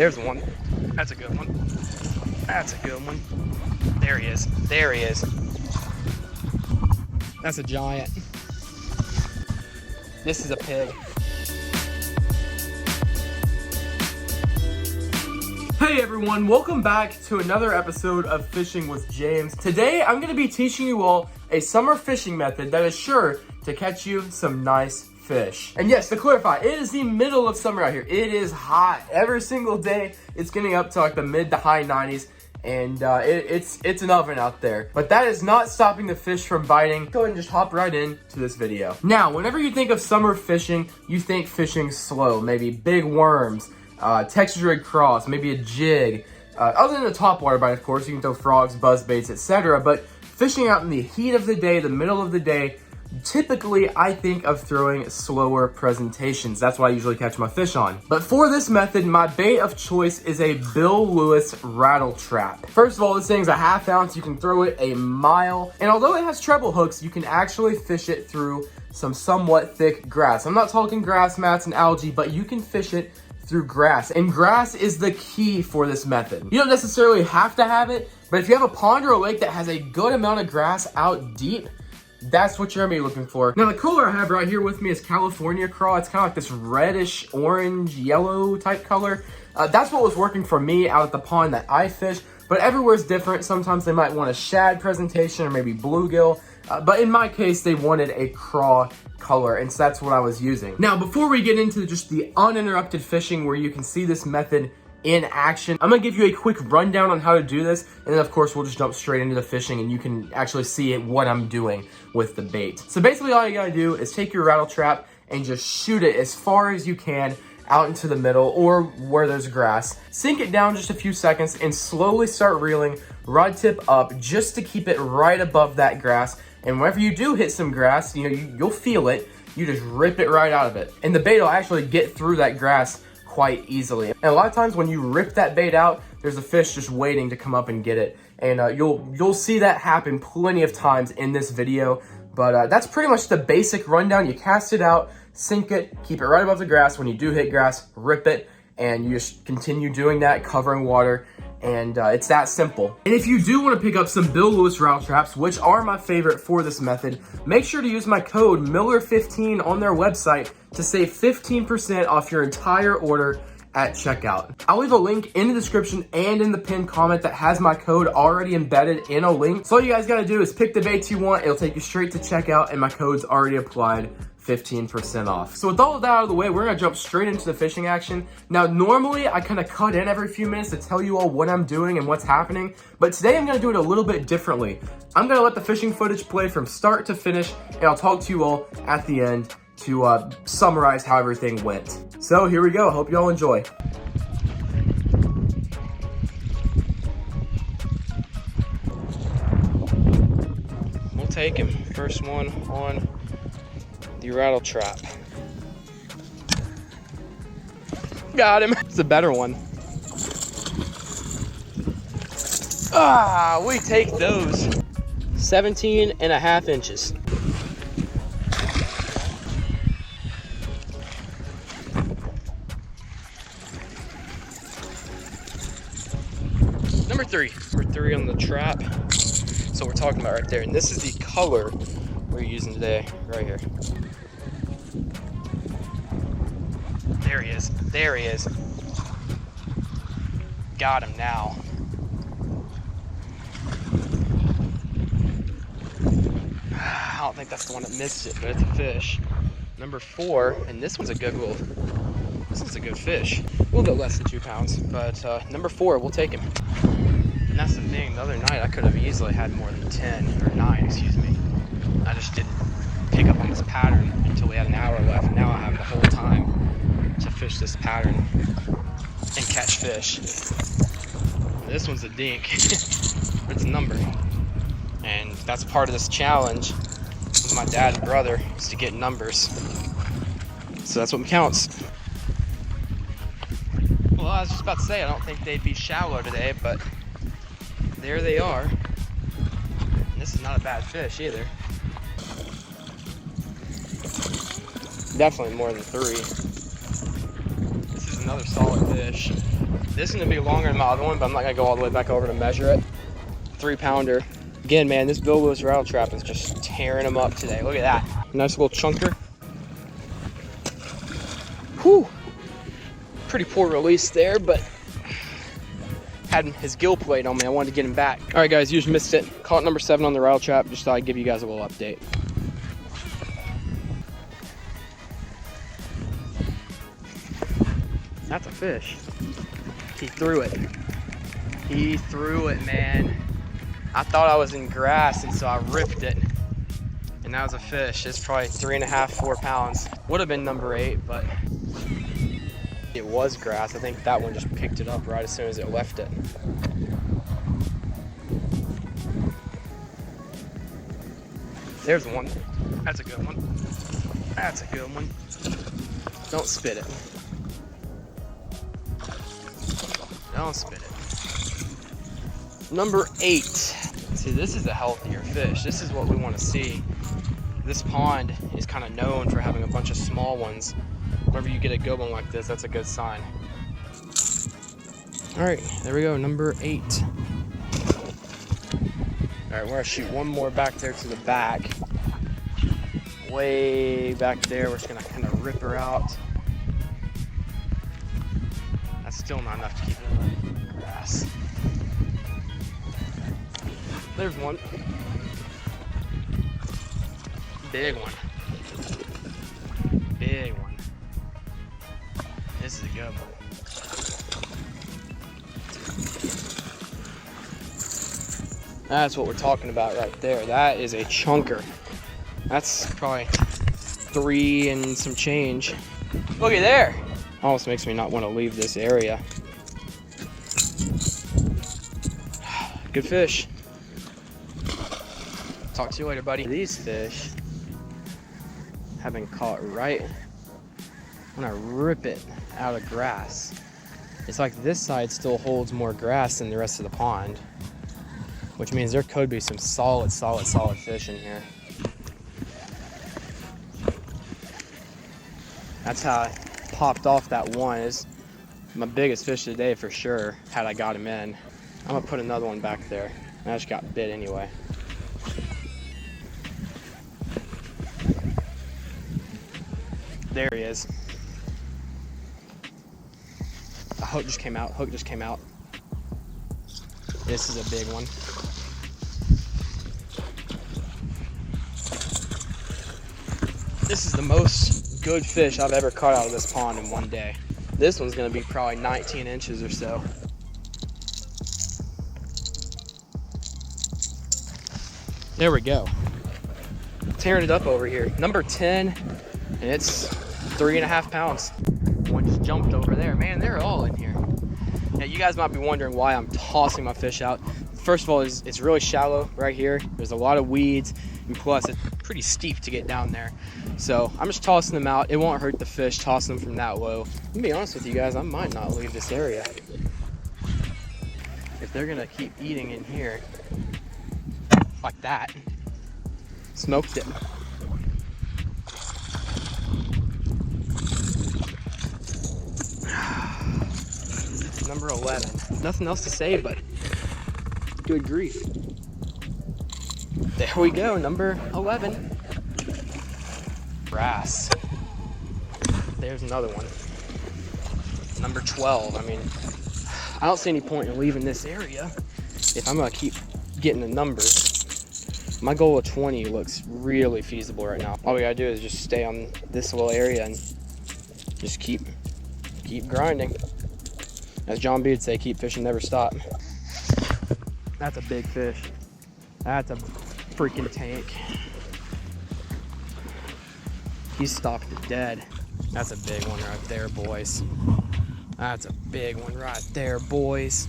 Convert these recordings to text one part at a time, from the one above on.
There's one. That's a good one. That's a good one. There he is. There he is. That's a giant. This is a pig. Hey everyone, welcome back to another episode of Fishing with James. Today I'm going to be teaching you all a summer fishing method that is sure to catch you some nice fish. And yes, to clarify, it is the middle of summer out here. It is hot. Every single day it's getting up to like the mid to high 90s. And it's an oven out there. But that is not stopping the fish from biting. Go ahead and just hop right into this video. Now, whenever you think of summer fishing, you think fishing slow. Maybe big worms, Texas rig cross, maybe a jig. Other than the topwater bite, of course, you can throw frogs, buzzbaits, etc. But fishing out in the heat of the day, the middle of the day, typically I think of throwing slower presentations. That's what I usually catch my fish on. But for this method, my bait of choice is a Bill Lewis rattle trap. First of all, this thing's a 1/2 ounce. You can throw it a mile. And although it has treble hooks, you can actually fish it through some somewhat thick grass. I'm not talking grass mats and algae, but you can fish it through grass. And grass is the key for this method. You don't necessarily have to have it, but if you have a pond or a lake that has a good amount of grass out deep, that's what you're gonna be looking for. Now the color I have right here with me is California craw. It's kind of like this reddish, orange, yellow type color. That's what was working for me out at the pond that I fish, but everywhere's different. Sometimes they might want a shad presentation or maybe bluegill, but in my case, they wanted a craw color, and so that's what I was using. Now, before we get into just the uninterrupted fishing where you can see this method in action, I'm gonna give you a quick rundown on how to do this, and then of course we'll just jump straight into the fishing and you can actually see what I'm doing with the bait. So basically all you gotta do is take your rattle trap and just shoot it as far as you can out into the middle or where there's grass. Sink it down just a few seconds and slowly start reeling rod tip up just to keep it right above that grass. And whenever you do hit some grass, you'll feel it. You just rip it right out of it. And the bait will actually get through that grass quite easily. And a lot of times when you rip that bait out, there's a fish just waiting to come up and get it. And you'll see that happen plenty of times in this video. But that's pretty much the basic rundown. You cast it out, sink it, keep it right above the grass. When you do hit grass, rip it, and you just continue doing that, covering water. And it's that simple. And if you do want to pick up some Bill Lewis rattle traps, which are my favorite for this method, make sure to use my code Miller15 on their website to save 15% off your entire order at checkout. I'll leave a link in the description and in the pinned comment that has my code already embedded in a link. So all you guys gotta do is pick the baits you want. It'll take you straight to checkout and my code's already applied. 15% off. So with all of that out of the way, we're gonna jump straight into the fishing action. Now, normally I kind of cut in every few minutes to tell you all what I'm doing and what's happening, but today I'm gonna do it a little bit differently. I'm gonna let the fishing footage play from start to finish, and I'll talk to you all at the end to summarize how everything went. So here we go. Hope you all enjoy. We'll take him. First one on the rattle trap. Got him. It's a better one. Ah, we take those. 17.5 inches. Number 3. Number 3 on the trap. So we're talking about right there. And this is the color we're using today, right here. There he is. There he is. Got him now. I don't think that's the one that missed it, but it's a fish. Number 4, and this one's a good little, this one's a good fish. A little bit less than 2 pounds, but number 4, we'll take him. And that's the thing, the other night I could have easily had more than 10, or 9, excuse me. I just didn't pick up on this pattern until we had an hour left, and now I have the whole time to fish this pattern and catch fish. This one's a dink, but it's a number. And that's part of this challenge with my dad and brother, is to get numbers. So that's what counts. Well, I was just about to say, I don't think they'd be shallow today, but there they are. And this is not a bad fish either. Definitely more than 3. This is another solid fish. This is gonna be longer than my other one, but I'm not gonna go all the way back over to measure it. 3-pounder. Again, man, this bilbless rattle trap is just tearing them up today. Look at that. Nice little chunker. Whew. Pretty poor release there, but had his gill plate on me. I wanted to get him back. All right, guys, you just missed it. Caught number 7 on the rattle trap. Just thought I'd give you guys a little update. That's a fish. He threw it. He threw it, man. I thought I was in grass, and so I ripped it. And that was a fish. It's probably 3.5, 4 pounds. Would have been number 8, but it was grass. I think that one just picked it up right as soon as it left it. There's one. That's a good one. That's a good one. Don't spit it. Don't spit it. Number 8. See, this is a healthier fish. This is what we want to see. This pond is kind of known for having a bunch of small ones. Whenever you get a good one like this, that's a good sign. All right, there we go, number 8. All right, we're gonna shoot one more back there to the back. Way back there, we're just gonna kind of rip her out. That's still not enough to keep it in the grass. There's one. Big one. Big one. This is a good one. That's what we're talking about right there. That is a chunker. That's probably 3 and some change. Looky there. Almost makes me not want to leave this area. Good fish. Talk to you later, buddy. These fish have been caught right when I rip it out of grass. It's like this side still holds more grass than the rest of the pond, which means there could be some solid fish in here. That's how I popped off that one. Is my biggest fish today for sure, had I got him in. I'm gonna put another one back there. I just got bit anyway. There he is. A hook just came out. Hook just came out. This is a big one. This is the most good fish I've ever caught out of this pond in one day. This one's gonna be probably 19 inches or so. There we go. Tearing it up over here. Number 10, and it's 3.5 pounds. One just jumped over there. Man, they're all in here. Now, you guys might be wondering why I'm tossing my fish out. First of all, it's really shallow right here. There's a lot of weeds, and plus it's pretty steep to get down there. So I'm just tossing them out. It won't hurt the fish tossing them from that low. To be honest with you guys, I might not leave this area. If they're gonna keep eating in here like that. Smoked it. Number 11. Nothing else to say, but good grief. There we go, number 11. Brass. There's another one. Number 12. I mean, I don't see any point in leaving this area if I'm gonna keep getting the numbers. My goal of 20 looks really feasible right now. All we gotta do is just stay on this little area and just keep grinding. As John B would say, keep fishing, never stop. That's a big fish. That's a freaking tank. He's stopped dead. That's a big one right there, boys. That's a big one right there, boys.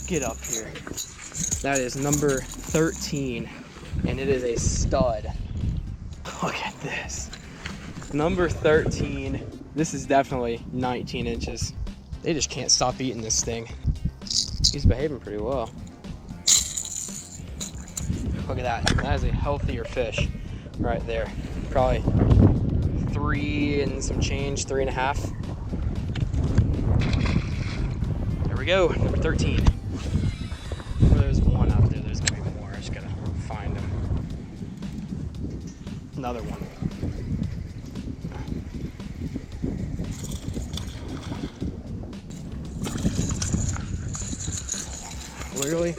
Get up here. That is number 13, and it is a stud. Look at this. Number 13. This is definitely 19 inches. They just can't stop eating this thing. He's behaving pretty well. Look at that. That is a healthier fish right there. Probably 3 and some change, 3.5. There we go, number 13. Well, there's one out there, there's gonna be more. I just gotta find them. Another one. Literally,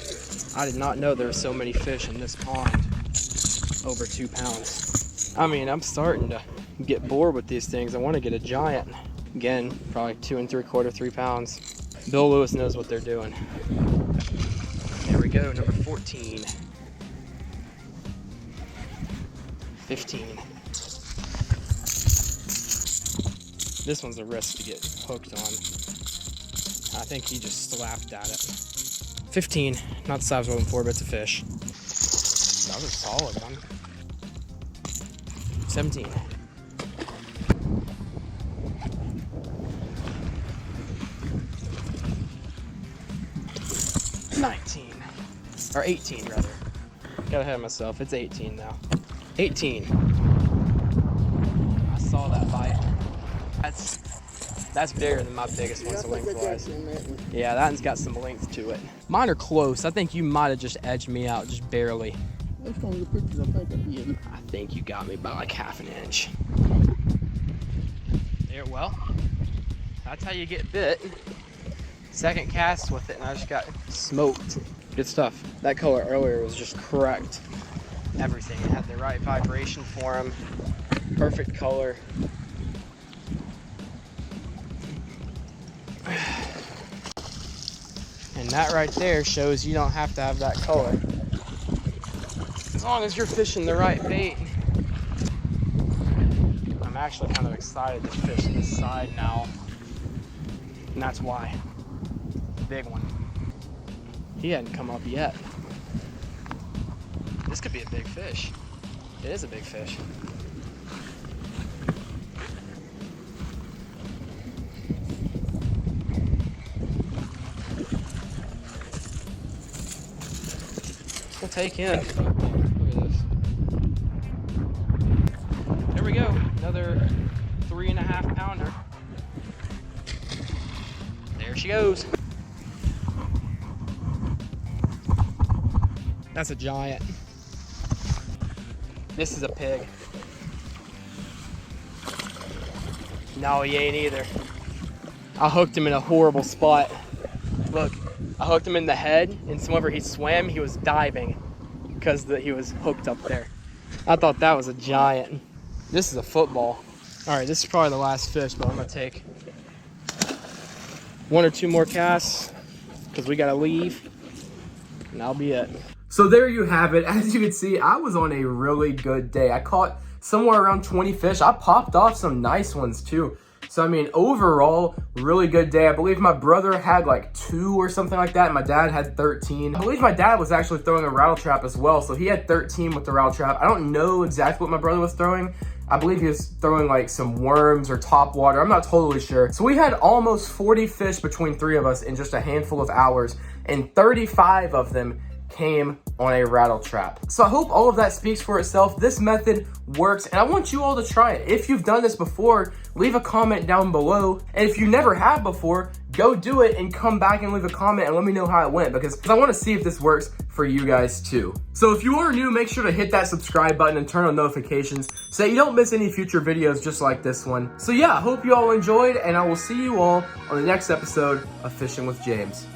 I did not know there were so many fish in this pond. Over 2 pounds. I mean, I'm starting to get bored with these things. I want to get a giant. Again, probably 2 3/4, 3 pounds. Bill Lewis knows what they're doing. There we go, number 14. 15. This one's a risk to get hooked on. I think he just slapped at it. 15, not the size we're looking for, but it's a fish. That was a solid one. 17. 19. Or 18 rather. Got ahead of myself. It's 18 now. 18. I saw that bite. That's bigger than my biggest one, so lengthwise. Yeah, that one's got some length to it. Mine are close. I think you might have just edged me out, just barely. That's one of the pictures I think I did. I think you got me by like 1/2 inch. There, well, that's how you get bit. Second cast with it, and I just got smoked. Good stuff. That color earlier was just correct. Everything. It had the right vibration for him. Perfect color. And that right there shows you don't have to have that color. As long as you're fishing the right bait. I'm actually kind of excited to fish this side now. And that's why. Big one. He hadn't come up yet. This could be a big fish. It is a big fish. We'll take in. Look at this. There we go. Another 3.5 pounder. There she goes. That's a giant. This is a pig. No, he ain't either. I hooked him in a horrible spot. Look, I hooked him in the head, and whenever he swam, he was diving because he was hooked up there. I thought that was a giant. This is a football. All right, this is probably the last fish, but I'm gonna take 1 or 2 more casts because we gotta leave, and that'll be it. So there you have it. As you can see, I was on a really good day. I caught somewhere around 20 fish. I popped off some nice ones too. So I mean, overall, really good day. I believe my brother had like 2 or something like that. And my dad had 13. I believe my dad was actually throwing a rattle trap as well. So he had 13 with the rattle trap. I don't know exactly what my brother was throwing. I believe he was throwing like some worms or top water. I'm not totally sure. So we had almost 40 fish between 3 of us in just a handful of hours, and 35 of them came on a rattle trap. So I hope all of that speaks for itself. This method works, and I want you all to try it. If you've done this before, leave a comment down below. And if you never have before, go do it and come back and leave a comment and let me know how it went, because I want to see if this works for you guys too. So if you are new, make sure to hit that subscribe button and turn on notifications so that you don't miss any future videos just like this one. So yeah, I hope you all enjoyed, and I will see you all on the next episode of Fishing with James.